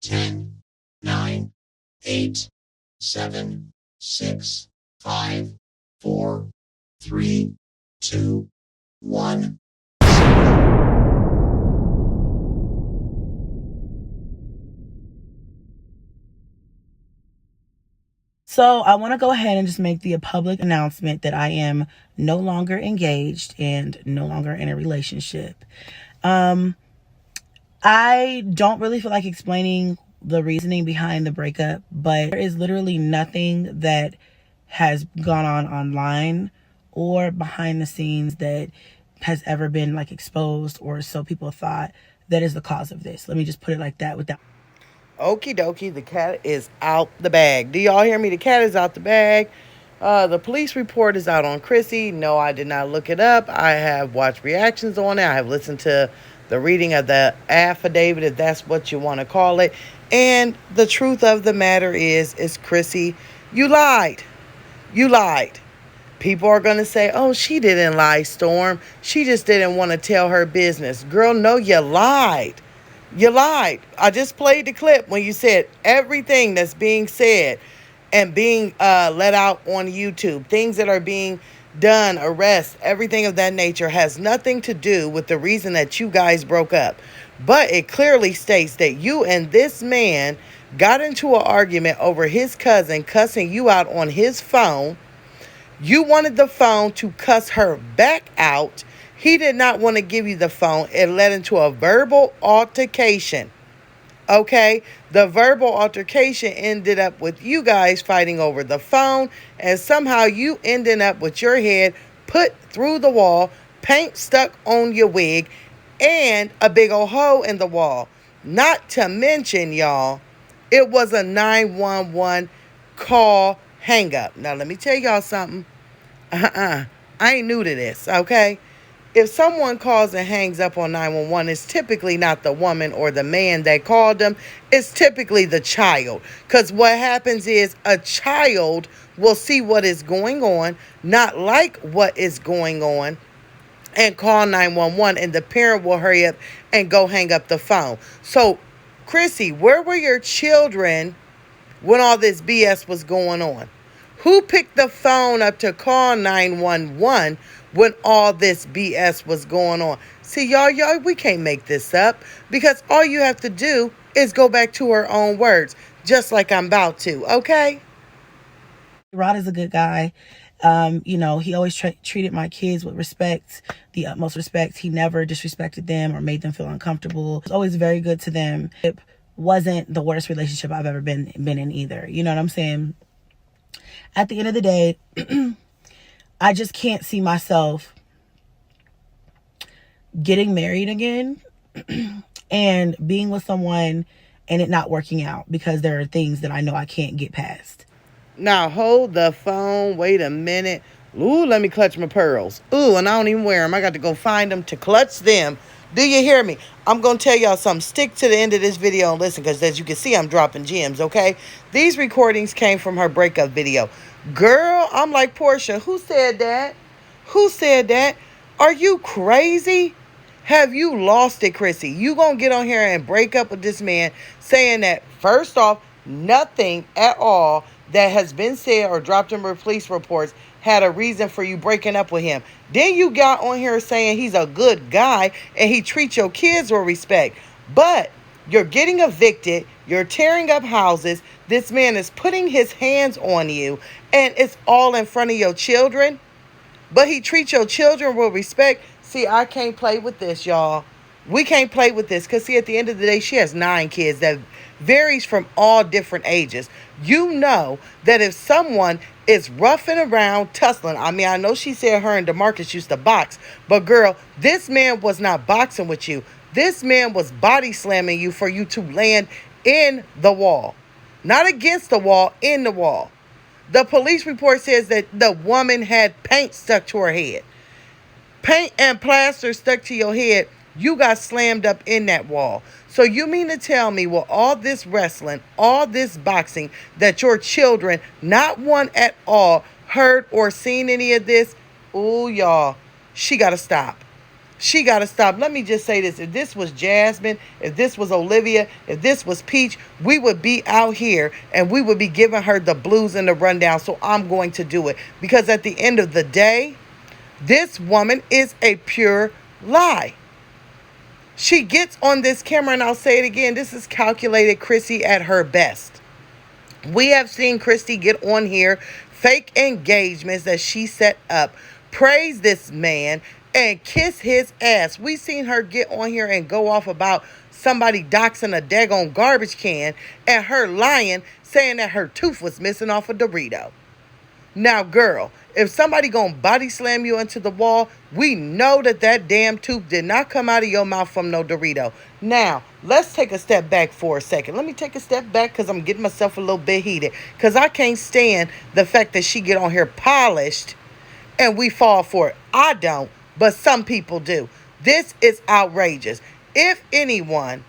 10, 9, 8, 7, 6, 5, 4, 3, 2, 1. So I want to go ahead and just make the public announcement that I am no longer engaged and no longer in a relationship. I don't really feel like explaining the reasoning behind the breakup, but there is literally nothing that has gone on online or behind the scenes that has ever been like exposed or so people thought that is the cause of this. Let me just put it like that without. Okie dokie, the cat is out the bag. Do y'all hear me? The cat is out the bag. The police report is out on Chrissy. No, I did not look it up. I have watched reactions on it. I have listened to the reading of the affidavit, if that's what you want to call it. And the truth of the matter is Chrissy, you lied. You lied. People are going to say, oh, she didn't lie, Storm. She just didn't want to tell her business. Girl, no, you lied. You lied. I just played the clip when you said everything that's being said and being let out on YouTube, things that are being done, arrests, everything of that nature has nothing to do with the reason that you guys broke up. But it clearly states that you and this man got into an argument over his cousin cussing you out on his phone. You wanted the phone to cuss her back out. He did not want to give you the phone. It led into a verbal altercation. Okay? The verbal altercation ended up with you guys fighting over the phone, and somehow you ended up with your head put through the wall, paint stuck on your wig, and a big old hole in the wall. Not to mention, y'all, it was a 911 call hang up. Now, let me tell y'all something. I ain't new to this, okay? If someone calls and hangs up on 911, it's typically not the woman or the man that called them. It's typically the child. Because what happens is a child will see what is going on, not like what is going on, and call 911, and the parent will hurry up and go hang up the phone. So, Chrissy, where were your children when all this BS was going on? Who picked the phone up to call 911 when all this BS was going on? See, y'all, we can't make this up, because all you have to do is go back to her own words, just like I'm about to, okay? Rod is a good guy. He always treated my kids with respect, the utmost respect. He never disrespected them or made them feel uncomfortable. He was always very good to them. It wasn't the worst relationship I've ever been in either. You know what I'm saying? At the end of the day, I just can't see myself getting married again and being with someone and it not working out because there are things that I know I can't get past. Now hold the phone. Wait a minute. Ooh, let me clutch my pearls. Ooh, and I don't even wear them. I got to go find them to clutch them. Do you hear me? I'm going to tell y'all something. Stick to the end of this video and listen, because as you can see, I'm dropping gems, okay? These recordings came from her breakup video. Girl, I'm like, Portia, who said that? Who said that? Are you crazy? Have you lost it, Chrissy? You gonna get on here and break up with this man saying that, first off, nothing at all that has been said or dropped in police reports had a reason for you breaking up with him. Then you got on here saying he's a good guy and he treats your kids with respect. But you're getting evicted. You're tearing up houses. This man is putting his hands on you, and it's all in front of your children. But he treats your children with respect. See, I can't play with this, y'all. We can't play with this, because, see, at the end of the day, she has 9 kids that varies from all different ages. You know that if someone is roughing around, tussling, I mean, I know she said her and DeMarcus used to box, but girl, this man was not boxing with you. This man was body slamming you for you to land in the wall. Not against the wall, in the wall. The police report says that the woman had paint stuck to her head. Paint and plaster stuck to your head. You got slammed up in that wall. So you mean to tell me, with all this wrestling, all this boxing, that your children, not one at all, heard or seen any of this? Ooh, y'all, she got to stop. She got to stop. Let me just say this. If this was Jasmine, if this was Olivia, if this was Peach, we would be out here and we would be giving her the blues and the rundown. So I'm going to do it. Because at the end of the day, this woman is a pure lie. She gets on this camera, and I'll say it again, this is calculated Chrissy at her best. We have seen Christy get on here, fake engagements that she set up, praise this man, and kiss his ass. We seen her get on here and go off about somebody doxing a daggone garbage can and her lying, saying that her tooth was missing off a Dorito. Now, girl, if somebody gonna body slam you into the wall, we know that that damn tooth did not come out of your mouth from no Dorito. Now, let's take a step back for a second. Let me take a step back because I'm getting myself a little bit heated. Because I can't stand the fact that she get on here polished and we fall for it. I don't, but some people do. This is outrageous. If anyone,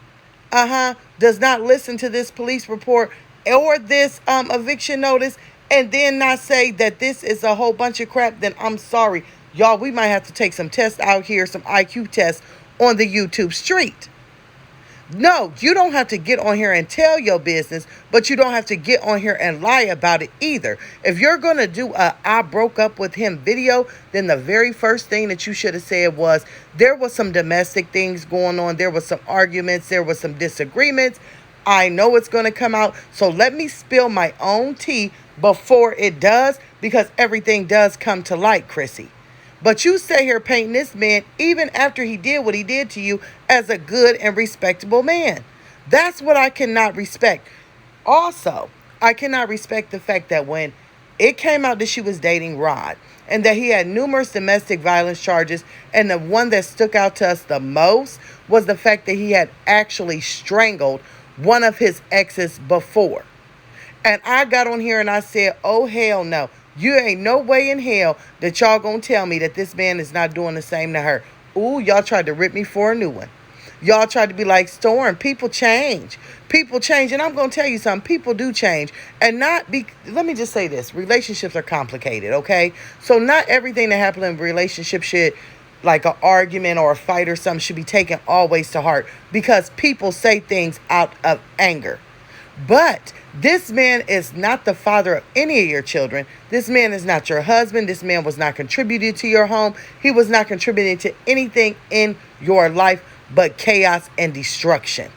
does not listen to this police report or this eviction notice, and then not say that this is a whole bunch of crap, then I'm sorry. Y'all, we might have to take some tests out here, some IQ tests on the YouTube street. No, you don't have to get on here and tell your business, but you don't have to get on here and lie about it either. If you're going to do a I broke up with him video, then the very first thing that you should have said was there was some domestic things going on. There was some arguments. There was some disagreements. I know it's going to come out. So let me spill my own tea before it does, because everything does come to light, Chrissy. But you stay here painting this man, even after he did what he did to you, as a good and respectable man. That's what I cannot respect. Also, I cannot respect the fact that when it came out that she was dating Rod and that he had numerous domestic violence charges, and the one that stuck out to us the most was the fact that he had actually strangled one of his exes before. And I got on here and I said, oh, hell no. You ain't no way in hell that y'all gonna tell me that this man is not doing the same to her. Ooh, y'all tried to rip me for a new one. Y'all tried to be like Storm. People change. People change. And I'm gonna tell you something. People do change. And let me just say this. Relationships are complicated, okay? So not everything that happens in a relationship should, like an argument or a fight or something, should be taken always to heart, because people say things out of anger. But this man is not the father of any of your children. This man is not your husband. This man was not contributing to your home. He was not contributing to anything in your life but chaos and destruction.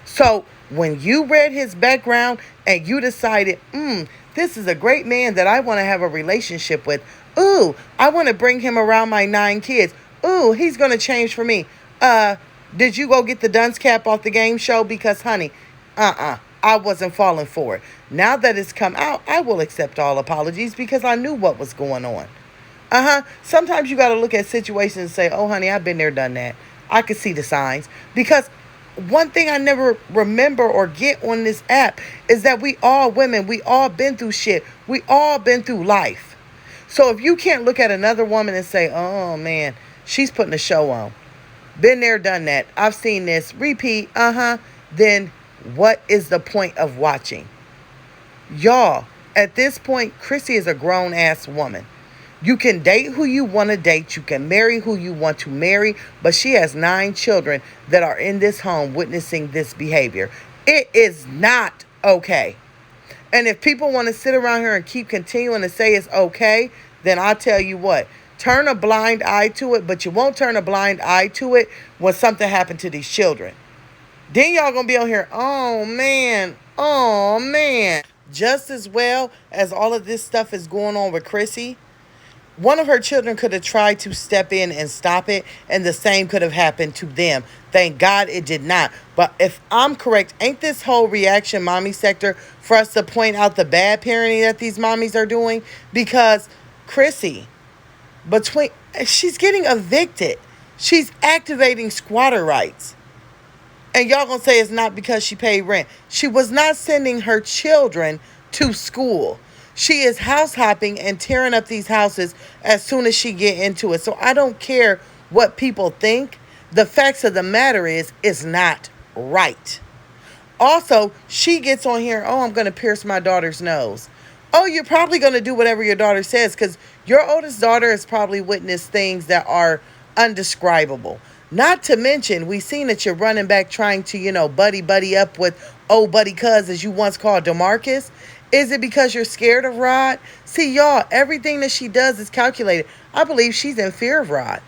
So when you read his background and you decided, this is a great man that I want to have a relationship with. Ooh, I want to bring him around my 9 kids. Ooh, he's going to change for me. Did you go get the dunce cap off the game show? Because, honey, I wasn't falling for it. Now that it's come out, I will accept all apologies because I knew what was going on. Sometimes you got to look at situations and say, oh, honey, I've been there, done that. I could see the signs. Because one thing I never remember or get on this app is that we all women, we all been through shit. We all been through life. So if you can't look at another woman and say, oh, man, she's putting a show on. Been there, done that. I've seen this. Repeat. Then what is the point of watching? Y'all, at this point, Chrissy is a grown-ass woman. You can date who you want to date. You can marry who you want to marry. But she has 9 children that are in this home witnessing this behavior. It is not okay. And if people want to sit around here and keep continuing to say it's okay, then I'll tell you what. Turn a blind eye to it, but you won't turn a blind eye to it when something happened to these children. Then y'all gonna be on here, oh man. Just as well as all of this stuff is going on with Chrissy, one of her children could have tried to step in and stop it, and the same could have happened to them. Thank God it did not. But if I'm correct, ain't this whole reaction mommy sector for us to point out the bad parenting that these mommies are doing? Because Chrissy, she's getting evicted. She's activating squatter rights. And y'all gonna say it's not because she paid rent. She was not sending her children to school. She is house hopping and tearing up these houses as soon as she get into it. So I don't care what people think. The facts of the matter is, it's not right. Also, she gets on here, oh, I'm going to pierce my daughter's nose. Oh, you're probably going to do whatever your daughter says, because your oldest daughter has probably witnessed things that are undescribable. Not to mention, we seen that you're running back trying to, buddy up with old buddy cuz, as you once called Demarcus. Is it because you're scared of Rod? See, y'all, everything that she does is calculated. I believe she's in fear of Rod.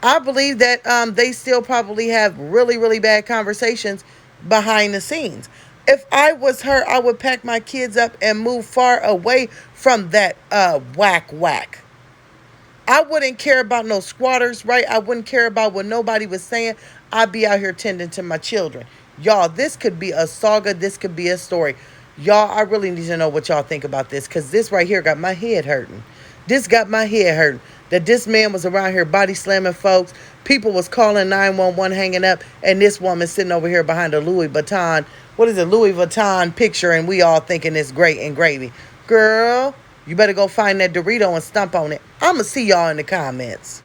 I believe that they still probably have really, really bad conversations behind the scenes. If I was her, I would pack my kids up and move far away from that whack. I wouldn't care about no squatters, right? I wouldn't care about what nobody was saying. I'd be out here tending to my children. Y'all, this could be a saga. This could be a story. Y'all, I really need to know what y'all think about this, because this right here got my head hurting. This got my head hurting. That this man was around here body slamming folks. People was calling 911 hanging up. And this woman sitting over here behind a Louis Vuitton. What is it? Louis Vuitton picture. And we all thinking it's great and gravy. Girl, you better go find that Dorito and stomp on it. I'm going to see y'all in the comments.